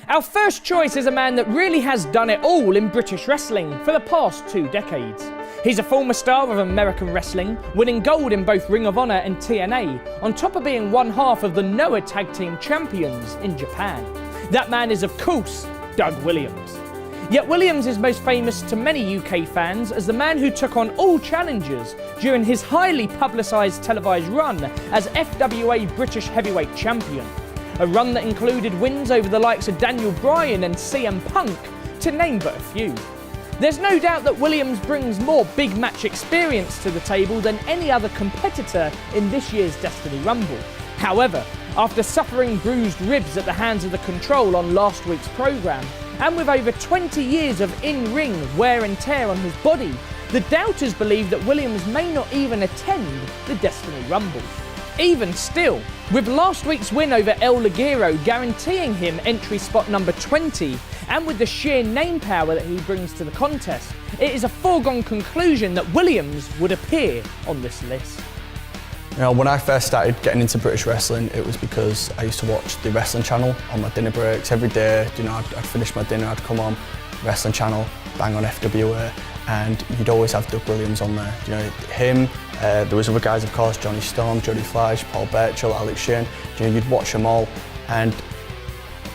Our first choice is a man that really has done it all in British wrestling for the past 2 decades. He's a former star of American wrestling, winning gold in both Ring of Honor and TNA, on top of being one half of the Noah Tag Team Champions in Japan. That man is, of course, Doug Williams. Yet Williams is most famous to many UK fans as the man who took on all challengers during his highly publicised televised run as FWA British Heavyweight Champion. A run that included wins over the likes of Daniel Bryan and CM Punk, to name but a few. There's no doubt that Williams brings more big match experience to the table than any other competitor in this year's Destiny Rumble. However, after suffering bruised ribs at the hands of the Control on last week's programme, and with over 20 years of in-ring wear and tear on his body, the doubters believe that Williams may not even attend the Destiny Rumble. Even still, with last week's win over El Ligero guaranteeing him entry spot number 20, and with the sheer name power that he brings to the contest, it is a foregone conclusion that Williams would appear on this list. You know, when I first started getting into British wrestling, it was because I used to watch the Wrestling Channel on my dinner breaks every day. You know, I'd finish my dinner, I'd come on, Wrestling Channel, bang on FWA, and you'd always have Doug Williams on there. You know, him, there was other guys, of course, Johnny Storm, Jody Fleisch, Paul Burchill, Alex Shane. You know, you'd watch them all, and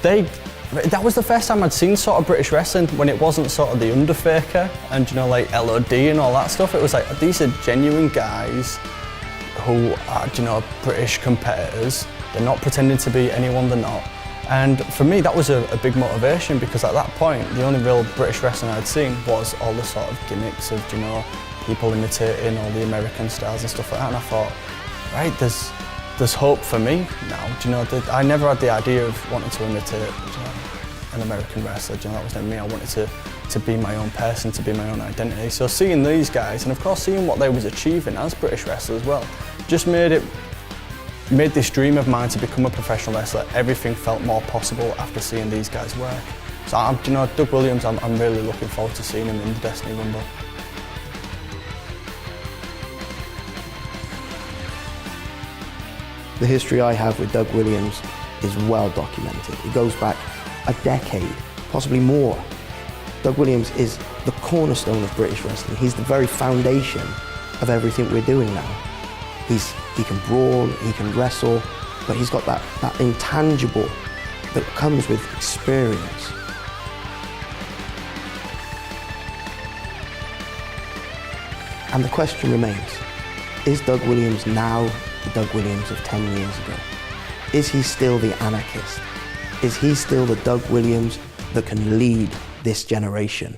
that was the first time I'd seen sort of British wrestling when it wasn't sort of the Undertaker and, you know, like LOD and all that stuff. It was like, these are genuine guys who are, you know, British competitors. They're not pretending to be anyone they're not. And for me, that was a big motivation, because at that point, the only real British wrestling I'd seen was all the sort of gimmicks of, you know, people imitating all the American styles and stuff like that. And I thought, right, there's hope for me now. Do you know, I never had the idea of wanting to imitate, you know, an American wrestler. Do you know, that was never me. I wanted to be my own person, to be my own identity. So seeing these guys, and of course seeing what they was achieving as British wrestlers as well, just made this dream of mine to become a professional wrestler. Everything felt more possible after seeing these guys work. So, you know, Doug Williams, I'm really looking forward to seeing him in the Destiny Rumble. The history I have with Doug Williams is well documented. It goes back a decade, possibly more. Doug Williams is the cornerstone of British wrestling. He's the very foundation of everything we're doing now. He can brawl, he can wrestle, but he's got that intangible that comes with experience. And the question remains, is Doug Williams now the Doug Williams of 10 years ago? Is he still the anarchist? Is he still the Doug Williams that can lead this generation?